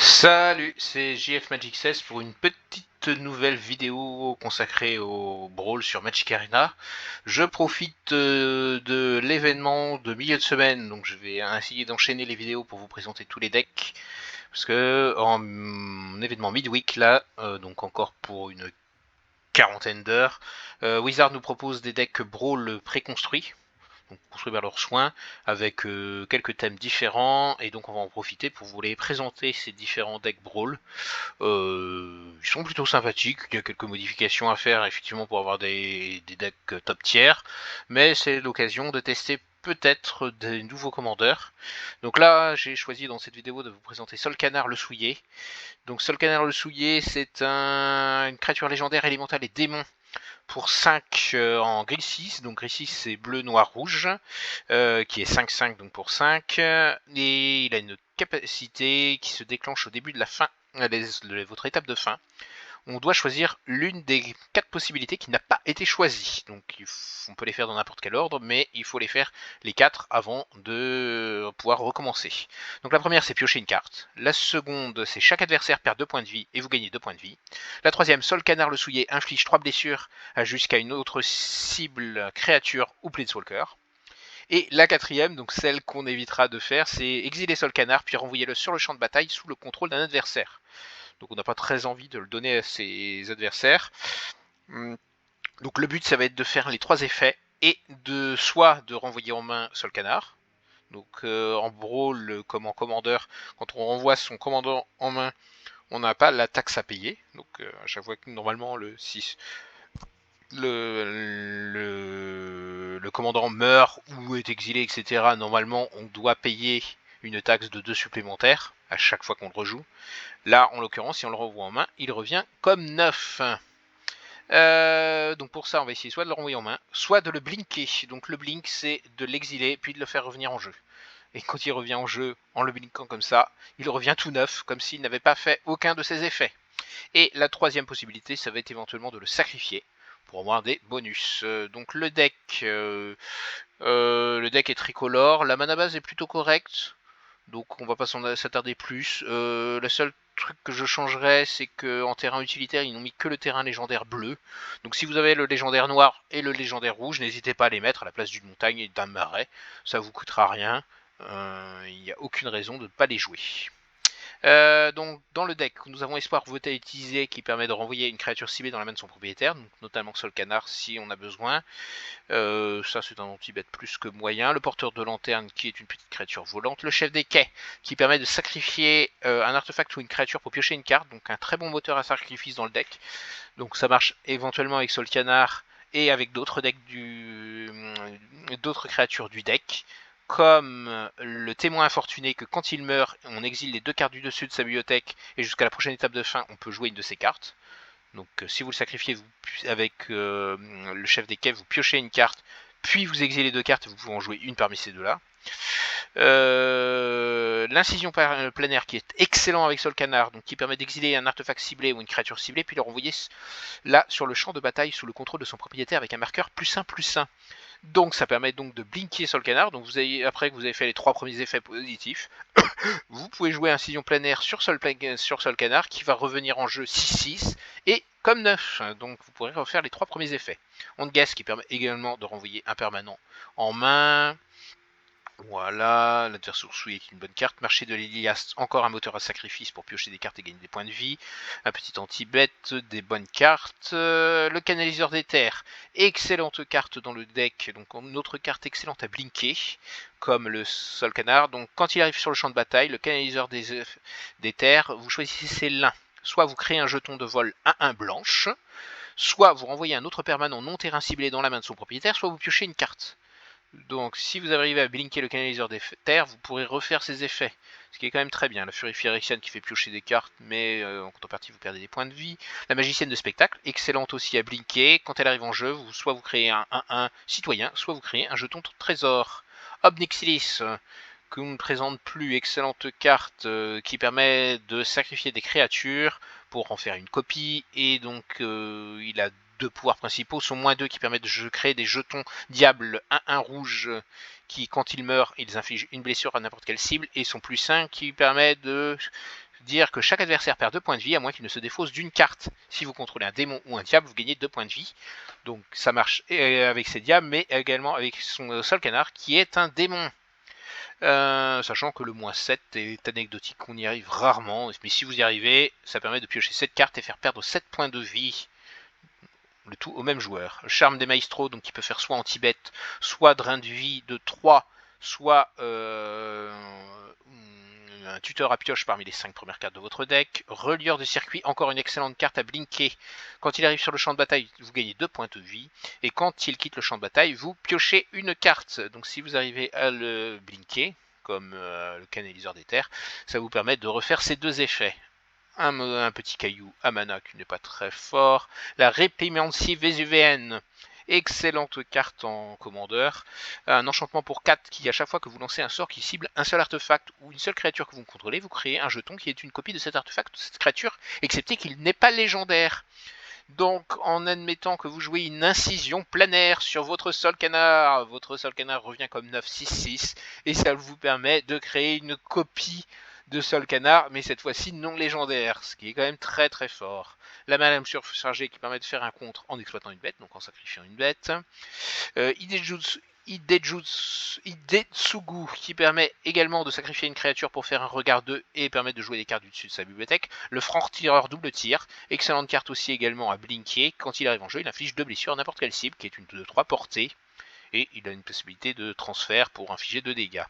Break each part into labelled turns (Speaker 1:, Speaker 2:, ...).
Speaker 1: Salut, c'est JF Magic 16 pour une petite nouvelle vidéo consacrée au Brawl sur Magic Arena. Je profite de l'événement de milieu de semaine, donc je vais essayer d'enchaîner les vidéos pour vous présenter tous les decks. Parce que en événement midweek là, donc encore pour une quarantaine d'heures, Wizard nous propose des decks Brawl préconstruits, donc construits par leurs soins, avec quelques thèmes différents, et donc on va en profiter pour vous les présenter ces différents decks Brawl. Ils sont plutôt sympathiques, il y a quelques modifications à faire effectivement pour avoir des decks top tier, mais c'est l'occasion de tester peut-être des nouveaux commandeurs. Donc là, j'ai choisi dans cette vidéo de vous présenter Solcanar le Souillé. Donc Solcanar le Souillé, c'est une créature légendaire élémentale et démon pour 5 en gris 6, donc gris 6 c'est bleu, noir, rouge, qui est 5-5 donc pour 5, et il a une capacité qui se déclenche au début de la fin, votre étape de fin. On doit choisir l'une des 4 possibilités qui n'a pas été choisie. Donc on peut les faire dans n'importe quel ordre, mais il faut les faire les 4 avant de pouvoir recommencer. Donc la première c'est piocher une carte. La seconde c'est chaque adversaire perd 2 points de vie et vous gagnez 2 points de vie. La troisième, Solcanar le Souillé inflige 3 blessures jusqu'à une autre cible, créature ou Planeswalker. Et la quatrième, donc celle qu'on évitera de faire, c'est exiler Solcanar puis renvoyer-le sur le champ de bataille sous le contrôle d'un adversaire. Donc on n'a pas très envie de le donner à ses adversaires. Donc le but ça va être de faire les 3 effets et de soit de renvoyer en main Solcanar. Donc en brawl comme en commandeur, quand on renvoie son commandant en main, on n'a pas la taxe à payer. Donc à chaque fois que normalement le 6 le commandant meurt ou est exilé, etc., normalement on doit payer une taxe de 2 supplémentaires à chaque fois qu'on le rejoue. Là, en l'occurrence, si on le renvoie en main, il revient comme 9. Donc pour ça, on va essayer soit de le renvoyer en main, soit de le blinker. Donc le blink, c'est de l'exiler, puis de le faire revenir en jeu. Et quand il revient en jeu, en le blinkant comme ça, il revient tout neuf, comme s'il n'avait pas fait aucun de ses effets. Et la troisième possibilité, ça va être éventuellement de le sacrifier pour avoir des bonus. Donc le deck est tricolore, la mana base est plutôt correcte, donc on va pas s'attarder plus. Le seul truc que je changerais, c'est que en terrain utilitaire, ils n'ont mis que le terrain légendaire bleu. Donc si vous avez le légendaire noir et le légendaire rouge, n'hésitez pas à les mettre à la place d'une montagne et d'un marais. Ça vous coûtera rien. Il n'y a aucune raison de ne pas les jouer. Donc dans le deck, nous avons Espoir Volatilité qui permet de renvoyer une créature ciblée dans la main de son propriétaire, donc notamment Solcanar si on a besoin. Ça c'est un anti-bet plus que moyen. Le porteur de lanterne qui est une petite créature volante. Le chef des quais qui permet de sacrifier un artefact ou une créature pour piocher une carte, donc un très bon moteur à sacrifice dans le deck. Donc ça marche éventuellement avec Solcanar et avec d'autres decks d'autres créatures du deck, comme le témoin infortuné que quand il meurt, on exile les 2 cartes du dessus de sa bibliothèque et jusqu'à la prochaine étape de fin, on peut jouer une de ces cartes. Donc si vous le sacrifiez avec le chef des quais, vous piochez une carte, puis vous exilez 2 cartes, vous pouvez en jouer une parmi ces deux-là. L'incision planaire qui est excellent avec Solcanar, donc qui permet d'exiler un artefact ciblé ou une créature ciblée, puis le renvoyer là sur le champ de bataille sous le contrôle de son propriétaire avec un marqueur +1/+1. Donc ça permet donc de blinker Solcanar. Donc après que vous avez fait les 3 premiers effets positifs, vous pouvez jouer Incision planaire sur Solcanar qui va revenir en jeu 6-6 et comme 9. Donc vous pourrez refaire les 3 premiers effets. On Gas qui permet également de renvoyer un permanent en main. Voilà, l'adversaire souillé est une bonne carte. Marché de l'Ilias, encore un moteur à sacrifice pour piocher des cartes et gagner des points de vie. Un petit anti-bet, des bonnes cartes. Le canaliseur des terres, excellente carte dans le deck. Donc une autre carte excellente à blinker, comme le Solcanar. Donc quand il arrive sur le champ de bataille, le canaliseur des terres, vous choisissez l'un. Soit vous créez un jeton de vol 1-1 blanche, soit vous renvoyez un autre permanent non terrain ciblé dans la main de son propriétaire, soit vous piochez une carte. Donc si vous arrivez à blinker le canaliseur des terres, vous pourrez refaire ses effets. Ce qui est quand même très bien. La Fury Phyrexian qui fait piocher des cartes, mais en contrepartie vous perdez des points de vie. La Magicienne de spectacle, excellente aussi à blinker. Quand elle arrive en jeu, soit vous créez un 1-1 citoyen, soit vous créez un jeton trésor. Obnixilis, que l'on ne présente plus, excellente carte qui permet de sacrifier des créatures pour en faire une copie, et donc il a 2 pouvoirs principaux, son -2 qui permet de créer des jetons diable 1-1 rouge qui quand ils meurent, ils infligent une blessure à n'importe quelle cible, et son +1 qui permet de dire que chaque adversaire perd 2 points de vie à moins qu'il ne se défausse d'une carte. Si vous contrôlez un démon ou un diable, vous gagnez 2 points de vie. Donc ça marche avec ses diables, mais également avec son Solkanar qui est un démon. Sachant que le -7 est anecdotique, on y arrive rarement, mais si vous y arrivez, ça permet de piocher 7 cartes et faire perdre 7 points de vie. Le tout au même joueur. Le charme des maestros, donc qui peut faire soit anti-bet, soit drain de vie de 3, soit un tuteur à pioche parmi les 5 premières cartes de votre deck. Relieur de circuit, encore une excellente carte à blinker. Quand il arrive sur le champ de bataille, vous gagnez 2 points de vie. Et quand il quitte le champ de bataille, vous piochez une carte. Donc si vous arrivez à le blinker, comme le canaliseur des terres, ça vous permet de refaire ces deux effets. Un petit caillou à mana qui n'est pas très fort. La Réprimancie Vésuvéenne. Excellente carte en commandeur. Un enchantement pour 4 qui, à chaque fois que vous lancez un sort qui cible un seul artefact ou une seule créature que vous contrôlez, vous créez un jeton qui est une copie de cet artefact ou de cette créature, excepté qu'il n'est pas légendaire. Donc, en admettant que vous jouez une incision planaire sur votre Solkanar revient comme 9-6-6 et ça vous permet de créer une copie de Solkanar, mais cette fois-ci non légendaire, ce qui est quand même très très fort. La Malame surchargée qui permet de faire un contre en exploitant une bête, donc en sacrifiant une bête. Idetsugu qui permet également de sacrifier une créature pour faire un regard 2 et permet de jouer des cartes du dessus de sa bibliothèque. Le franc-tireur double tir, excellente carte aussi également à blinker. Quand il arrive en jeu, il inflige 2 blessures à n'importe quelle cible, qui est une de 3 portées. Et il a une possibilité de transfert pour infliger 2 dégâts.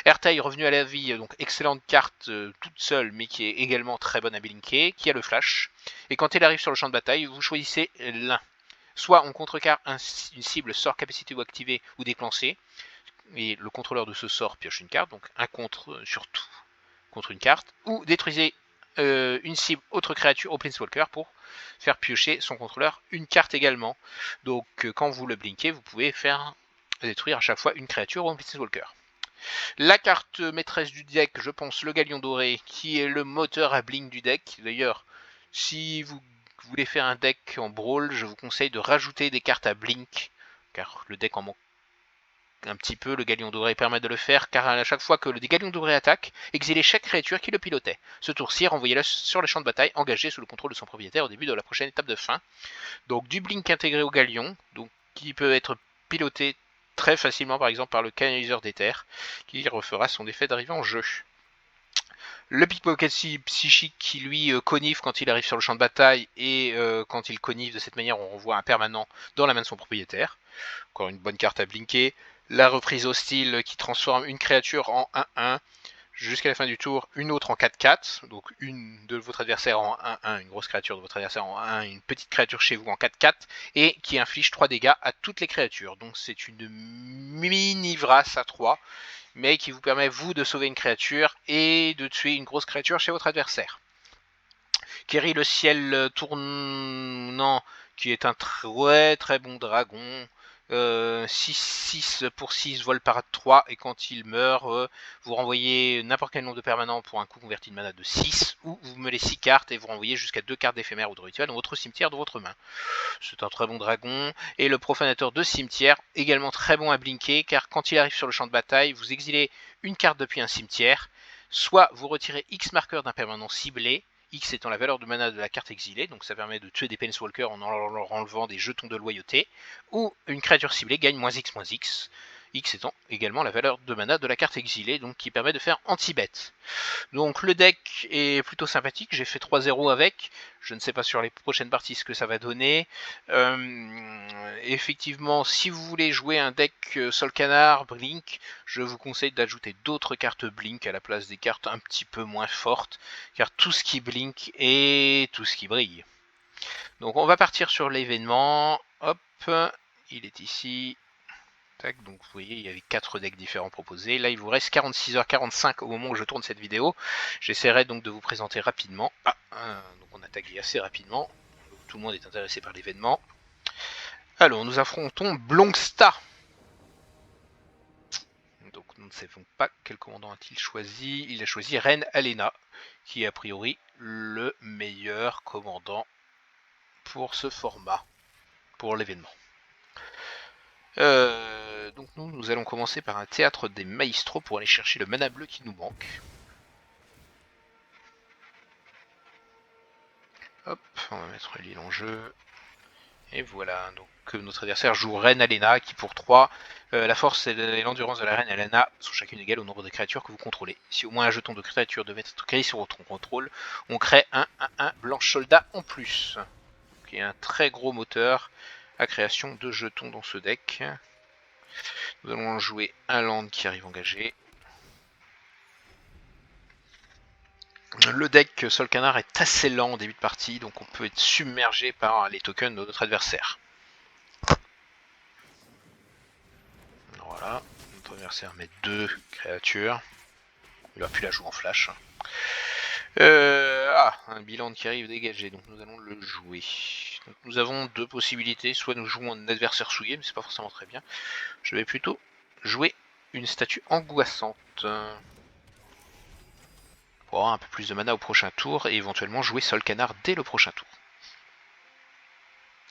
Speaker 1: Ertail revenu à la vie, donc excellente carte toute seule, mais qui est également très bonne à blinker, qui a le flash. Et quand il arrive sur le champ de bataille, vous choisissez l'un. Soit on contrecarre une cible sort capacité ou activée ou déclenchée, et le contrôleur de ce sort pioche une carte, donc un contre surtout contre une carte, ou détruisez une cible autre créature au Planeswalker pour faire piocher son contrôleur une carte également. Donc quand vous le blinkez, vous pouvez faire détruire à chaque fois une créature ou un Planeswalker. La carte maîtresse du deck, je pense le Galion Doré, qui est le moteur à blink du deck. D'ailleurs, si vous voulez faire un deck en brawl, je vous conseille de rajouter des cartes à blink, car le deck en manque un petit peu. Le Galion Doré permet de le faire, car à chaque fois que le Galion Doré attaque, exilez chaque créature qui le pilotait. Ce tour-ci, renvoyez-le sur le champ de bataille, engagé sous le contrôle de son propriétaire au début de la prochaine étape de fin. Donc du blink intégré au Galion, donc qui peut être piloté très facilement par exemple par le canaliseur des terres, qui refera son effet d'arrivée en jeu. Le pickpocket psychique qui lui conniffe quand il arrive sur le champ de bataille, et quand il conniffe de cette manière, on renvoie un permanent dans la main de son propriétaire. Encore une bonne carte à blinker. La reprise hostile qui transforme une créature en 1-1 jusqu'à la fin du tour, une autre en 4-4, donc une de votre adversaire en 1-1, une grosse créature de votre adversaire en 1, une petite créature chez vous en 4-4, et qui inflige 3 dégâts à toutes les créatures. Donc c'est une mini-vrasse à 3, mais qui vous permet vous de sauver une créature et de tuer une grosse créature chez votre adversaire. Kerry le ciel tournant, qui est un très bon dragon. 6 pour 6 vol par 3, et quand il meurt, vous renvoyez n'importe quel nombre de permanents pour un coût converti de mana de 6, ou vous mêlez 6 cartes et vous renvoyez jusqu'à 2 cartes d'éphémère ou de rituel dans votre cimetière de votre main. C'est un très bon dragon. Et le profanateur de cimetière, également très bon à blinker, car quand il arrive sur le champ de bataille, vous exilez une carte depuis un cimetière, soit vous retirez X marqueurs d'un permanent ciblé, X étant la valeur de mana de la carte exilée, donc ça permet de tuer des Planeswalkers en leur enlevant des jetons de loyauté, ou une créature ciblée gagne -X, X étant également la valeur de mana de la carte exilée, donc qui permet de faire anti-bet. Donc le deck est plutôt sympathique, j'ai fait 3-0 avec, je ne sais pas sur les prochaines parties ce que ça va donner. Effectivement, si vous voulez jouer un deck Solkanar, Blink, je vous conseille d'ajouter d'autres cartes Blink à la place des cartes un petit peu moins fortes, car tout ce qui blink est tout ce qui brille. Donc on va partir sur l'événement, hop, il est ici. Donc vous voyez, il y avait 4 decks différents proposés. Là, il vous reste 46h45 au moment où je tourne cette vidéo. J'essaierai donc de vous présenter rapidement. Donc on attaque assez rapidement. Tout le monde est intéressé par l'événement. Alors, nous affrontons Blongsta. Donc nous ne savons pas quel commandant a-t-il choisi. Il a choisi Reine Alena, qui est a priori le meilleur commandant pour ce format, pour l'événement. Donc nous allons commencer par un théâtre des maestros pour aller chercher le mana bleu qui nous manque. on va mettre l'île en jeu. Et voilà, donc notre adversaire joue Reine Alena qui pour 3, la force et l'endurance de la Reine Alena sont chacune égales au nombre de créatures que vous contrôlez. Si au moins un jeton de créature devait être créé sur votre contrôle, on crée un blanche soldat en plus. Donc, il y a un très gros moteur à création de jetons dans ce deck. Nous allons jouer un land qui arrive engagé. Le deck Sol Canard est assez lent en début de partie, donc on peut être submergé par les tokens de notre adversaire. Voilà, notre adversaire met 2 créatures. Il va plus la jouer en flash. Un bilan qui arrive dégagé, donc nous allons le jouer. Donc nous avons 2 possibilités, soit nous jouons un adversaire souillé, mais c'est pas forcément très bien. Je vais plutôt jouer une statue angoissante. Pour avoir un peu plus de mana au prochain tour, et éventuellement jouer Sol Canard dès le prochain tour.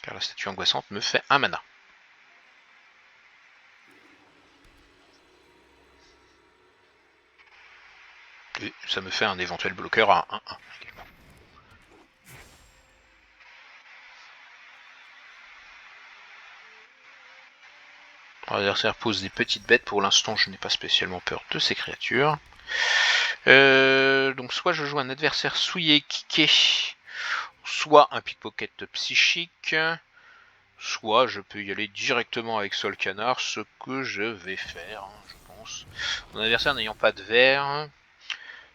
Speaker 1: Car la statue angoissante me fait 1 mana. Et ça me fait un éventuel bloqueur à 1-1 également. L'adversaire pose des petites bêtes, pour l'instant je n'ai pas spécialement peur de ces créatures. Donc soit je joue un adversaire souillé, kické, soit un pickpocket psychique, soit je peux y aller directement avec Sol Canard, ce que je vais faire, je pense. Mon adversaire n'ayant pas de vert,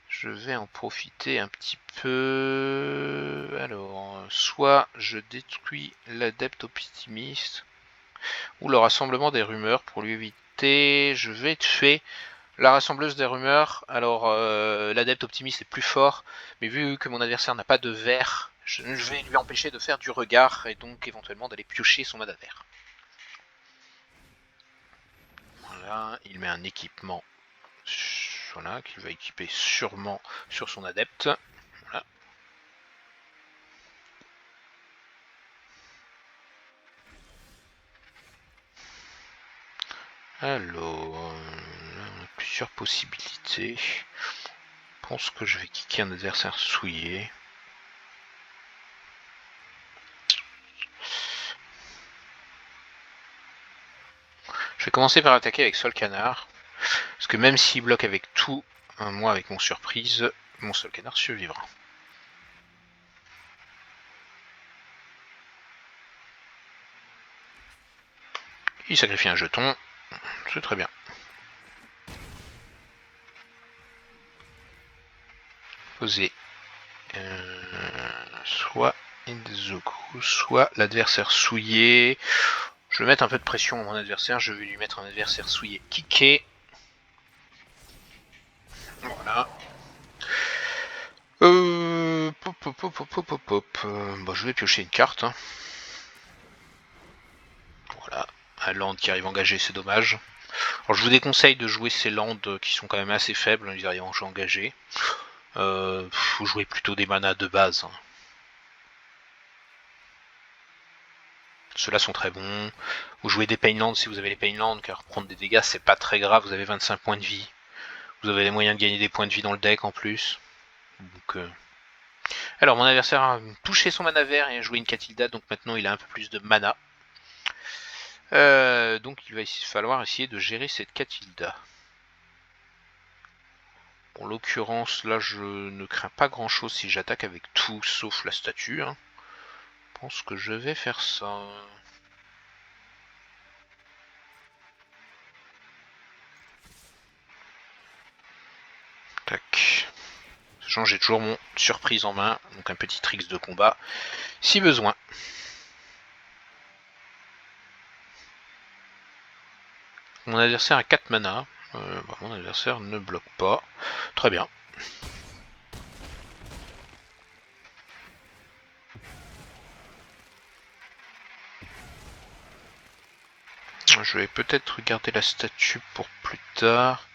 Speaker 1: je vais en profiter un petit peu. Alors, soit je détruis l'adepte optimiste, ou le rassemblement des rumeurs pour lui éviter. Je vais tuer la rassembleuse des rumeurs. Alors, l'adepte optimiste est plus fort, mais vu que mon adversaire n'a pas de vert, je vais lui empêcher de faire du regard et donc éventuellement d'aller piocher son mana vert. Voilà, il met un équipement, voilà, qu'il va équiper sûrement sur son adepte. Voilà. Alors, on a plusieurs possibilités. Je pense que je vais kicker un adversaire souillé. Je vais commencer par attaquer avec Sol Canard. Parce que même s'il bloque avec tout, moi avec mon surprise, mon Sol Canard survivra. Il sacrifie un jeton, c'est très bien. Poser soit Inzoku, soit l'adversaire souillé. Je vais mettre un peu de pression à mon adversaire, je vais lui mettre un adversaire souillé kické. Voilà. Bon, je vais piocher une carte. Voilà, un land qui arrive engagé, c'est dommage. Alors je vous déconseille de jouer ces lands qui sont quand même assez faibles, ils arrivent en jeu engagé. Faut jouer plutôt des manas de base. Ceux-là sont très bons. Vous jouez des Painlands si vous avez les Painlands, car prendre des dégâts c'est pas très grave, vous avez 25 points de vie. Vous avez les moyens de gagner des points de vie dans le deck en plus. Donc, alors mon adversaire a touché son mana vert et a joué une Catilda, donc maintenant il a un peu plus de mana. Donc il va falloir essayer de gérer cette Catilda. En l'occurrence, là je ne crains pas grand chose si j'attaque avec tout sauf la statue. Je pense que je vais faire ça. Tac. Sachant j'ai toujours mon surprise en main, donc un petit tricks de combat si besoin. Mon adversaire a 4 mana. Mon adversaire ne bloque pas. Très bien. Je vais peut-être garder la statue pour plus tard.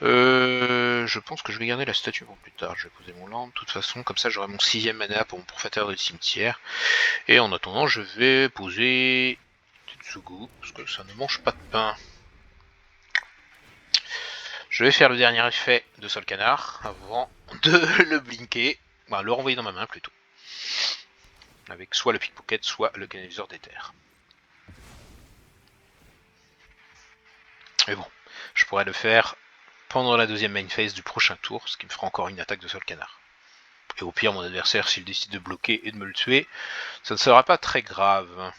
Speaker 1: Je pense que je vais garder la statue pour plus tard. Je vais poser mon land. De toute façon, comme ça, j'aurai mon 6ème mana pour mon professeur du cimetière. Et en attendant, je vais poser Tetsugu, parce que ça ne mange pas de pain. Je vais faire le dernier effet de Sol Canard avant de le blinker. Bah, le renvoyer dans ma main plutôt. avec soit le pickpocket, soit le canaliseur d'éther. Mais bon, je pourrais le faire pendant la deuxième main phase du prochain tour, ce qui me fera encore une attaque de Sol Canard. Et au pire, mon adversaire, s'il décide de bloquer et de me le tuer, ça ne sera pas très grave.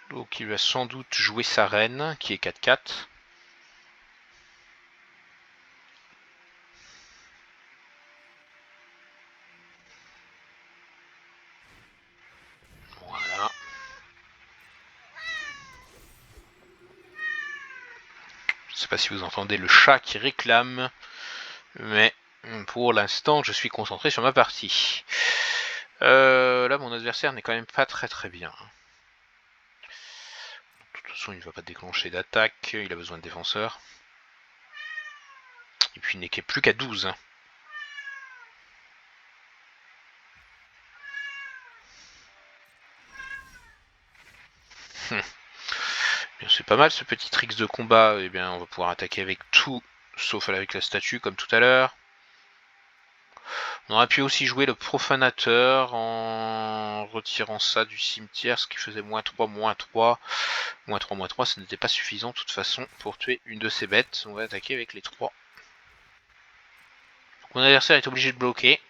Speaker 1: Donc il va sans doute jouer sa reine, qui est 4-4. Voilà. Je ne sais pas si vous entendez le chat qui réclame, mais pour l'instant, je suis concentré sur ma partie. Là, mon adversaire n'est quand même pas très bien. De toute façon, il ne va pas déclencher d'attaque, il a besoin de défenseurs. Et puis, il n'est plus qu'à 12. Bien, c'est pas mal ce petit tricks de combat. Eh bien, on va pouvoir attaquer avec tout, sauf avec la statue, comme tout à l'heure. On aurait pu aussi jouer le profanateur en retirant ça du cimetière, ce qui faisait -3, -3. -3, ce n'était pas suffisant de toute façon pour tuer une de ces bêtes. On va attaquer avec les 3. Donc, mon adversaire est obligé de bloquer.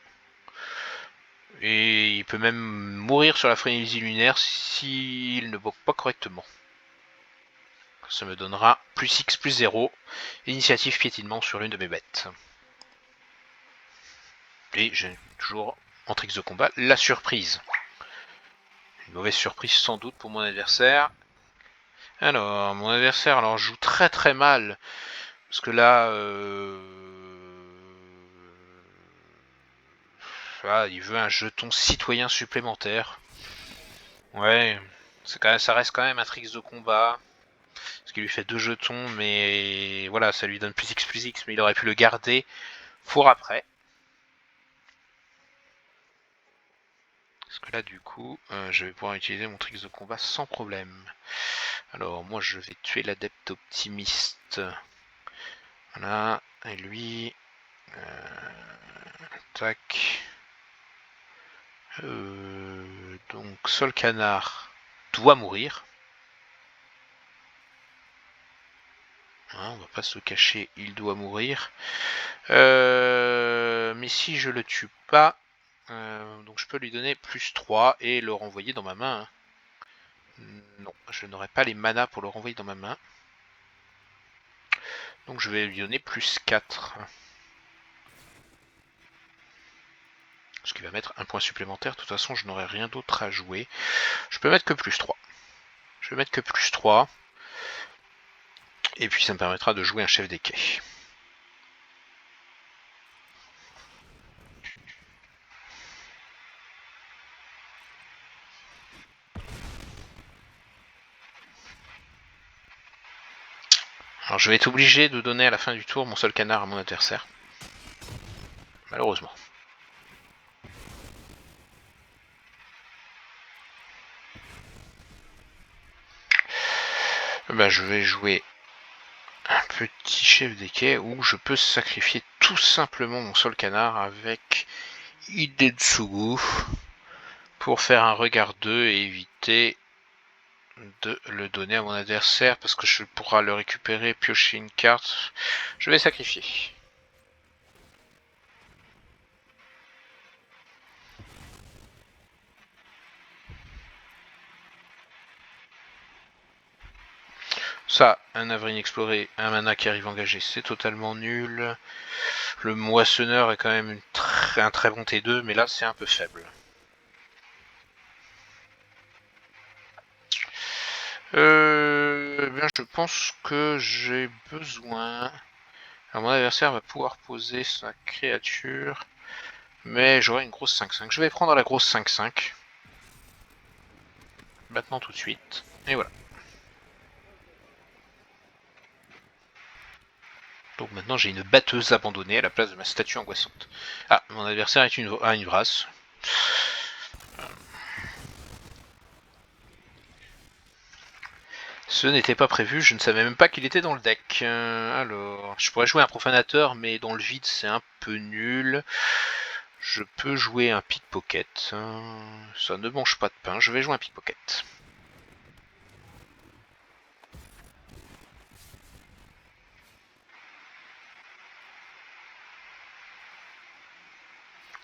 Speaker 1: Et il peut même mourir sur la frénésie lunaire s'il ne bloque pas correctement. Ça me donnera +X, +0. Initiative piétinement sur l'une de mes bêtes. Et j'ai toujours, en tricks de combat, la surprise. Une mauvaise surprise sans doute pour mon adversaire. Alors, mon adversaire joue très mal. Parce que là... il veut un jeton citoyen supplémentaire. Ouais, ça reste quand même un tricks de combat. Parce qu'il lui fait 2 jetons, mais voilà, ça lui donne +X, mais il aurait pu le garder pour après. Parce que là, du coup, je vais pouvoir utiliser mon tricks de combat sans problème. Alors, moi, je vais tuer l'adepte optimiste. Voilà, et lui... tac. Donc, Sol Canard doit mourir. Hein, on va pas se cacher, il doit mourir. Mais si je le tue pas, donc je peux lui donner +3 et le renvoyer dans ma main. Non, je n'aurai pas les manas pour le renvoyer dans ma main. Donc je vais lui donner +4. Ce qui va mettre un point supplémentaire. De toute façon, je n'aurai rien d'autre à jouer. Je peux mettre que +3. Je vais mettre que +3. Et puis ça me permettra de jouer un chef des quais. Alors je vais être obligé de donner à la fin du tour mon Sol Canard à mon adversaire. Malheureusement. Je vais jouer un petit chef des quais où je peux sacrifier tout simplement mon Sol Canard avec Hidetsugu pour faire un regard 2 et éviter de le donner à mon adversaire parce que je pourrai le récupérer, piocher une carte. Je vais sacrifier. Ça, un havre inexploré, un mana qui arrive engagé, c'est totalement nul. Le moissonneur est quand même un très bon T2, mais là c'est un peu faible. Je pense que j'ai besoin... Alors, mon adversaire va pouvoir poser sa créature, mais j'aurai une grosse 5-5. Je vais prendre la grosse 5-5. Maintenant tout de suite. Et voilà. Donc maintenant j'ai une batteuse abandonnée à la place de ma statue angoissante. Ah, mon adversaire est une Vrasse. Ce n'était pas prévu, je ne savais même pas qu'il était dans le deck. Alors, je pourrais jouer un profanateur, mais dans le vide c'est un peu nul. Je peux jouer un pickpocket. Ça ne mange pas de pain, je vais jouer un pickpocket.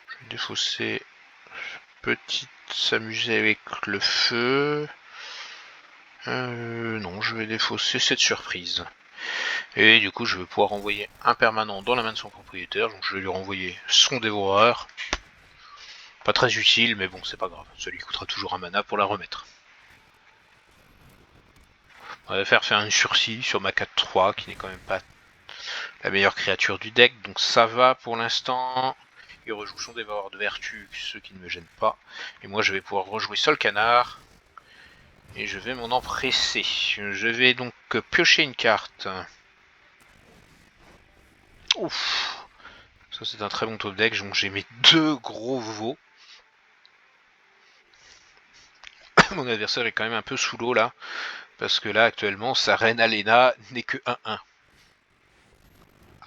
Speaker 1: Je vais défausser. Petite s'amuser avec le feu. Non, je vais défausser cette surprise. Et du coup, je vais pouvoir envoyer un permanent dans la main de son propriétaire. Donc je vais lui renvoyer son dévoreur. Pas très utile, mais bon, c'est pas grave. Ça lui coûtera toujours un mana pour la remettre. On va faire un sursis sur ma 4-3, qui n'est quand même pas la meilleure créature du deck. Donc ça va pour l'instant. Il rejoue son dévoreur de vertu, ce qui ne me gêne pas. Et moi, je vais pouvoir rejouer Solkanar. Et je vais m'en empresser. Je vais donc piocher une carte. Ouf. Ça c'est un très bon top deck. Donc j'ai mes 2 gros veaux. Mon adversaire est quand même un peu sous l'eau là. Parce que là actuellement sa reine Alena n'est que 1-1.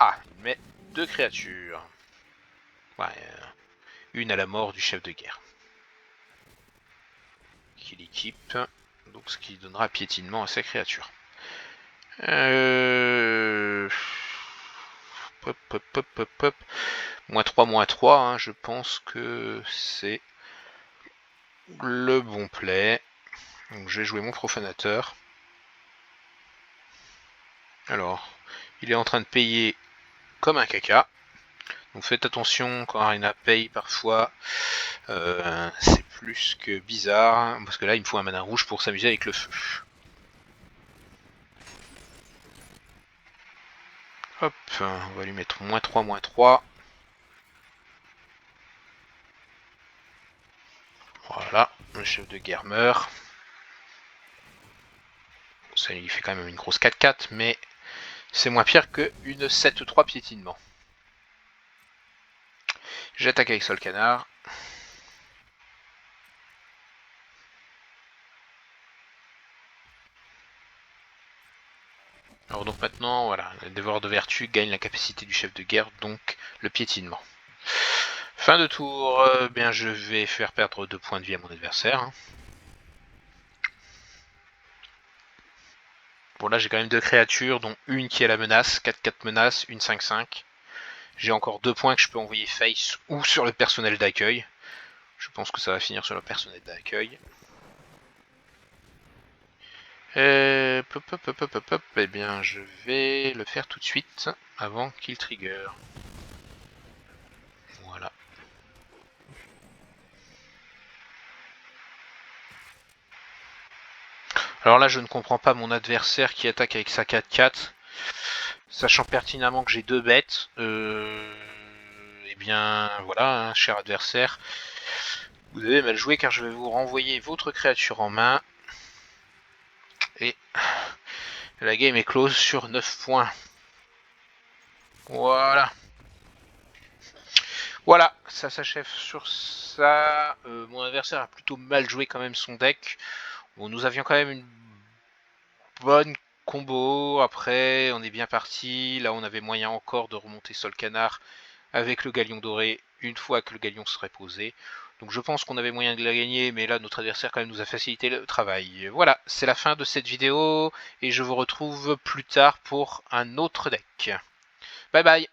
Speaker 1: Ah, il met 2 créatures. Ouais, une à la mort du chef de guerre. Qu'il équipe. Donc ce qui donnera piétinement à sa créature. Pop, pop, pop, pop, pop. -3, hein, je pense que c'est le bon play. Donc je vais jouer mon profanateur. Alors, il est en train de payer comme un caca. Donc faites attention quand Arena paye parfois. C'est plus que bizarre. Parce que là, il me faut un mana rouge pour s'amuser avec le feu. Hop, on va lui mettre -3. Voilà, le chef de guerre meurt. Ça lui fait quand même une grosse 4-4, mais c'est moins pire qu'une 7-3 piétinement. J'attaque avec Solkanar. Alors donc maintenant, voilà, le dévoreur de vertu gagne la capacité du chef de guerre, donc le piétinement. Fin de tour, bien je vais faire perdre 2 points de vie à mon adversaire. Hein. Bon là j'ai quand même 2 créatures, dont une qui est la menace, 4-4 menaces, une 5-5. J'ai encore 2 points que je peux envoyer face ou sur le personnel d'accueil. Je pense que ça va finir sur le personnel d'accueil. Eh bien je vais le faire tout de suite, avant qu'il trigger. Voilà. Alors là je ne comprends pas mon adversaire qui attaque avec sa 4-4. Sachant pertinemment que j'ai 2 bêtes. Eh bien voilà, hein, cher adversaire. Vous avez mal joué car je vais vous renvoyer votre créature en main. Et la game est close sur 9 points. Voilà. Voilà, ça s'achève sur ça. Mon adversaire a plutôt mal joué quand même son deck. Bon, nous avions quand même une bonne combo. Après, on est bien parti. Là, on avait moyen encore de remonter Solkanar avec le galion doré une fois que le galion serait posé. Donc je pense qu'on avait moyen de la gagner, mais là notre adversaire quand même nous a facilité le travail. Voilà, c'est la fin de cette vidéo et je vous retrouve plus tard pour un autre deck. Bye bye.